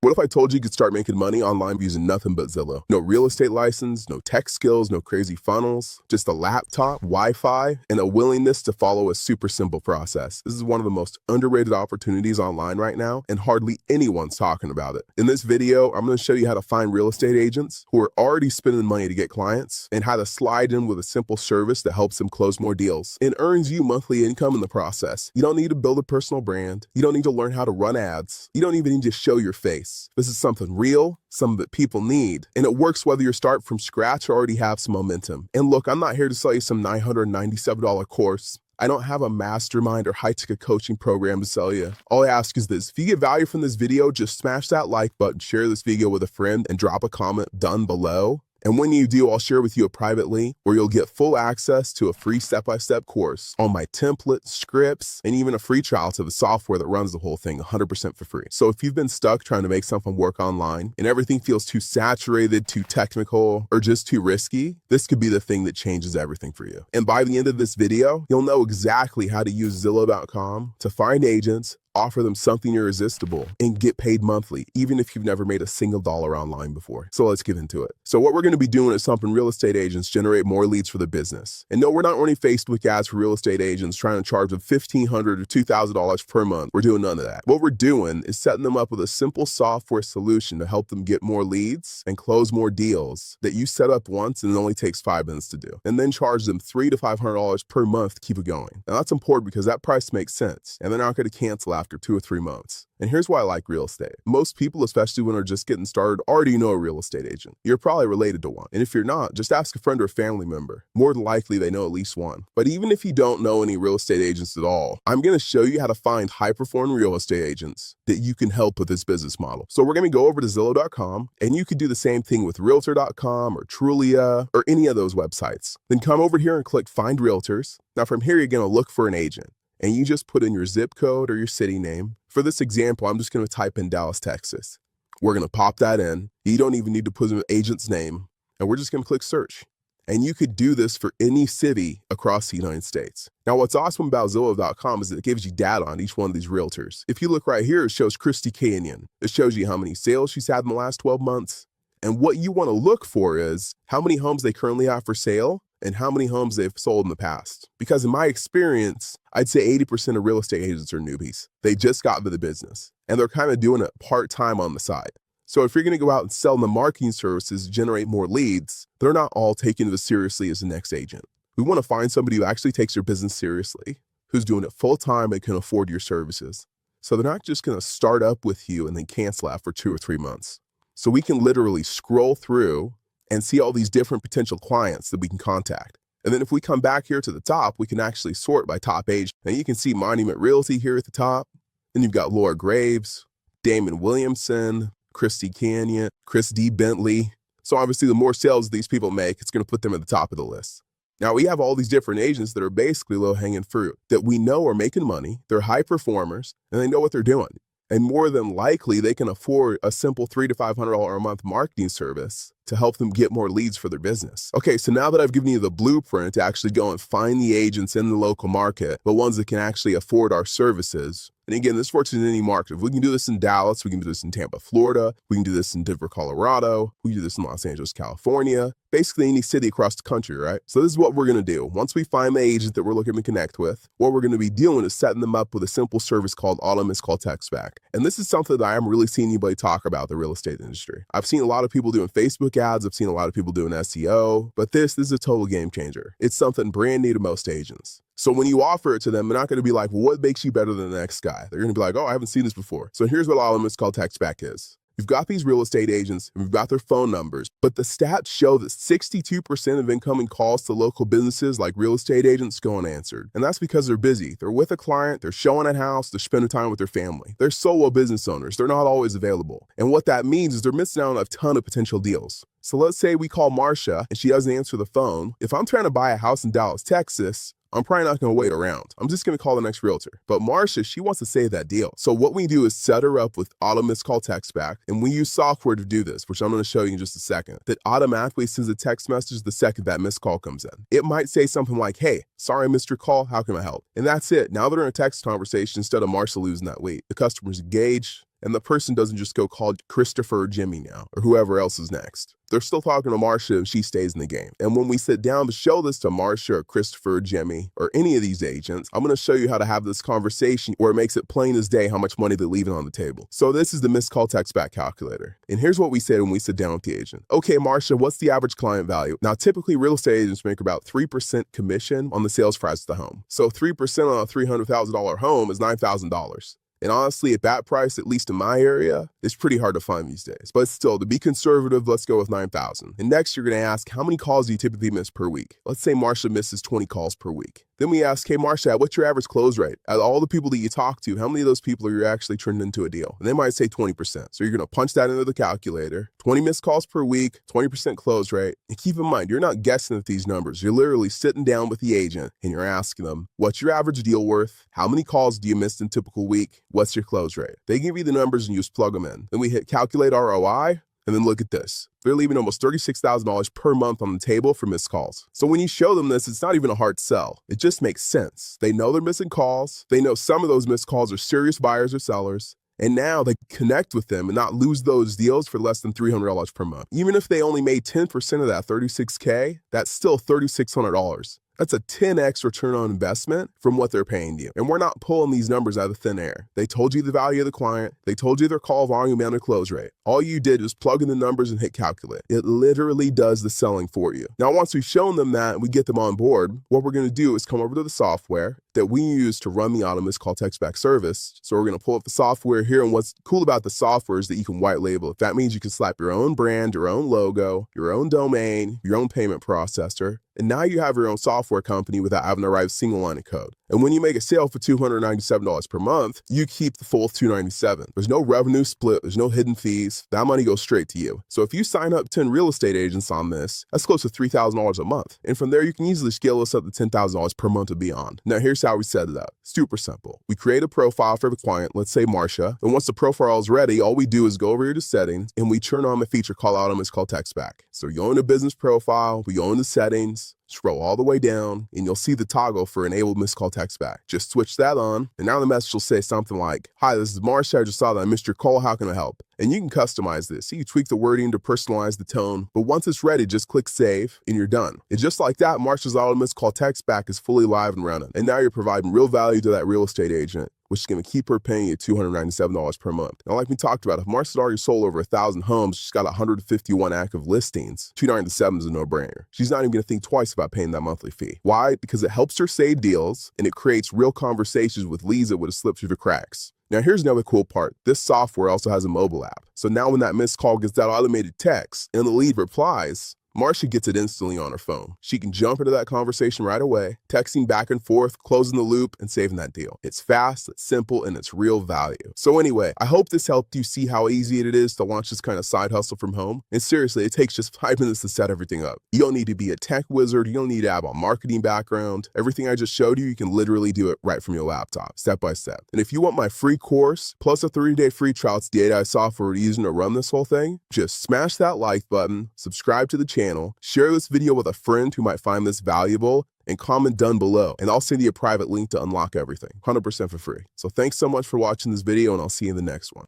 What if I told you could start making money online using nothing but Zillow? No real estate license, no tech skills, no crazy funnels, just a laptop, Wi-Fi, and a willingness to follow a super simple process. This is one of the most underrated opportunities online right now, and hardly anyone's talking about it. In this video, I'm going to show you how to find real estate agents who are already spending money to get clients, and how to slide in with a simple service that helps them close more deals and earns you monthly income in the process. You don't need to build a personal brand. You don't need to learn how to run ads. You don't even need to show your face. This is something real, something that people need, and it works whether you start from scratch or already have some momentum. And look, I'm not here to sell you some $997 course. I don't have a mastermind or high-ticket coaching program to sell you. All I ask is this: if you get value from this video, just smash that like button, share this video with a friend, and drop a comment down below. And when you do, I'll share with you a private link where you'll get full access to a free step-by-step course on my template, scripts, and even a free trial to the software that runs the whole thing 100% for free. So if you've been stuck trying to make something work online and everything feels too saturated, too technical, or just too risky, this could be the thing that changes everything for you. And by the end of this video, you'll know exactly how to use Zillow.com to find agents, offer them something irresistible, and get paid monthly, even if you've never made a single dollar online before. So let's get into it. So what we're going to be doing is helping real estate agents generate more leads for the business. And no, we're not running Facebook ads for real estate agents trying to charge them $1,500 or $2,000 per month. We're doing none of that. What we're doing is setting them up with a simple software solution to help them get more leads and close more deals that you set up once and it only takes 5 minutes to do. And then charge them $300 to $500 per month to keep it going. Now that's important because that price makes sense, and they're not going to cancel after 2 or 3 months. And here's why I like real estate. Most people, especially when they're just getting started, already know a real estate agent. You're probably related to one. And if you're not, just ask a friend or a family member. More than likely, they know at least one. But even if you don't know any real estate agents at all, I'm going to show you how to find high-performing real estate agents that you can help with this business model. So we're going to go over to Zillow.com, and you could do the same thing with Realtor.com or Trulia or any of those websites. Then come over here and click Find Realtors. Now from here, you're going to look for an agent, and you just put in your zip code or your city name. For this example, I'm just going to type in Dallas, Texas. We're going to pop that in. You don't even need to put in an agent's name, and we're just going to click search. And you could do this for any city across the United States. Now, what's awesome about Zillow.com is that it gives you data on each one of these realtors. If you look right here, it shows Christy Canyon. It shows you how many sales she's had in the last 12 months. And what you want to look for is how many homes they currently have for sale and how many homes they've sold in the past. Because in my experience, I'd say 80% of real estate agents are newbies. They just got into the business, and they're kind of doing it part-time on the side. So if you're going to go out and sell them marketing services to generate more leads, they're not all taking it as seriously as the next agent. We want to find somebody who actually takes their business seriously, who's doing it full-time and can afford your services. So they're not just going to start up with you and then cancel after 2 or 3 months. So we can literally scroll through and see all these different potential clients that we can contact. And then if we come back here to the top, we can actually sort by top agent. And you can see Monument Realty here at the top. Then you've got Laura Graves, Damon Williamson, Christy Canyon, Chris D. Bentley. So obviously the more sales these people make, it's going to put them at the top of the list. Now we have all these different agents that are basically low-hanging fruit that we know are making money, they're high performers, and they know what they're doing. And more than likely, they can afford a simple $300 to $500 a month marketing service to help them get more leads for their business. Okay, so now that I've given you the blueprint to actually go and find the agents in the local market, the ones that can actually afford our services. And again, this works in any market. If we can do this in Dallas, we can do this in Tampa, Florida, we can do this in Denver, Colorado, we can do this in Los Angeles, California, basically any city across the country, right? So this is what we're going to do. Once we find the agent that we're looking to connect with, what we're going to be doing is setting them up with a simple service called Auto Missed Call Text Back. And this is something that I haven't really seen anybody talk about the real estate industry. I've seen a lot of people doing Facebook ads. I've seen a lot of people doing SEO, but this is a total game changer. It's something brand new to most agents. So when you offer it to them, they're not going to be like, well, what makes you better than the next guy? They're going to be like, oh, I haven't seen this before. So here's what Auto Missed Call Text Back is. You've got these real estate agents, and we've got their phone numbers, but the stats show that 62% of incoming calls to local businesses like real estate agents go unanswered. And that's because they're busy. They're with a client, they're showing a house, they're spending time with their family. They're solo business owners. They're not always available. And what that means is they're missing out on a ton of potential deals. So let's say we call Marcia and she doesn't answer the phone. If I'm trying to buy a house in Dallas, Texas, I'm probably not going to wait around. I'm just going to call the next realtor. But Marcia, she wants to save that deal. So what we do is set her up with Auto Missed Call Text Back. And we use software to do this, which I'm going to show you in just a second, that automatically sends a text message the second that missed call comes in. It might say something like, hey, sorry I missed your call. How can I help? And that's it. Now they're in a text conversation instead of Marcia losing that weight. The customer's engaged. And the person doesn't just go call Christopher or Jimmy now, or whoever else is next. They're still talking to Marcia and she stays in the game. And when we sit down to show this to Marcia or Christopher or Jimmy or any of these agents, I'm going to show you how to have this conversation where it makes it plain as day how much money they're leaving on the table. So this is the missed call text back calculator. And here's what we say when we sit down with the agent. Okay, Marcia, what's the average client value? Now, typically real estate agents make about 3% commission on the sales price of the home. So 3% on a $300,000 home is $9,000. And honestly, at that price, at least in my area, it's pretty hard to find these days. But still, to be conservative, let's go with 9,000. And next, you're going to ask, how many calls do you typically miss per week? Let's say Marcia misses 20 calls per week. Then we ask, hey, Marcia, what's your average close rate? Out of all the people that you talk to, how many of those people are you actually turned into a deal? And they might say 20%. So you're going to punch that into the calculator. 20 missed calls per week, 20% close rate. And keep in mind, you're not guessing at these numbers. You're literally sitting down with the agent and you're asking them, what's your average deal worth? How many calls do you miss in a typical week? What's your close rate? They give you the numbers and you just plug them in. Then we hit calculate ROI. And then look at this. They're leaving almost $36,000 per month on the table for missed calls. So when you show them this, it's not even a hard sell. It just makes sense. They know they're missing calls. They know some of those missed calls are serious buyers or sellers. And now they can connect with them and not lose those deals for less than $300 per month. Even if they only made 10% of that $36K, that's still $3,600. That's a 10x return on investment from what they're paying you. And we're not pulling these numbers out of thin air. They told you the value of the client. They told you their call volume and their close rate. All you did was plug in the numbers and hit calculate. It literally does the selling for you. Now, once we've shown them that and we get them on board, what we're going to do is come over to the software that we use to run the auto missed call text back service. So we're going to pull up the software here. And what's cool about the software is that you can white label it. That means you can slap your own brand, your own logo, your own domain, your own payment processor. And now you have your own software company without having to write a single line of code. And when you make a sale for $297 per month, you keep the full $297. There's no revenue split. There's no hidden fees. That money goes straight to you. So if you sign up 10 real estate agents on this, that's close to $3,000 a month. And from there, you can easily scale this up to $10,000 per month and beyond. Now, here's how we set it up. Super simple. We create a profile for the client, let's say Marcia. And once the profile is ready, all we do is go over here to settings and we turn on the feature called auto missed call text back. So you go into business profile, we go into settings, scroll all the way down, and you'll see the toggle for enable missed call text back. Just switch that on, and now the message will say something like, hi, this is Marcia. I just saw that I missed your call. How can I help? And you can customize this. So you tweak the wording to personalize the tone, but once it's ready, just click save, and you're done. And just like that, Marcia's auto missed call text back is fully live and running. And now you're providing real value to that real estate agent, which is going to keep her paying you $297 per month. Now, like we talked about, if Marcia's already sold over 1,000 homes, she's got 151 active listings, $297 is a no-brainer. She's not even going to think twice about paying that monthly fee. Why? Because it helps her save deals, and it creates real conversations with leads that would have slipped through the cracks. Now, here's another cool part. This software also has a mobile app. So now when that missed call gets that automated text and the lead replies, Marcia gets it instantly on her phone. She can jump into that conversation right away, texting back and forth, closing the loop, and saving that deal. It's fast, it's simple, and it's real value. So anyway, I hope this helped you see how easy it is to launch this kind of side hustle from home. And seriously, it takes just 5 minutes to set everything up. You don't need to be a tech wizard. You don't need to have a marketing background. Everything I just showed you, you can literally do it right from your laptop, step by step. And if you want my free course, plus a 30-day free trial to the AI software we're using to run this whole thing, just smash that like button, subscribe to the channel, share this video with a friend who might find this valuable, and comment down below. And I'll send you a private link to unlock everything, 100% for free. So thanks so much for watching this video, and I'll see you in the next one.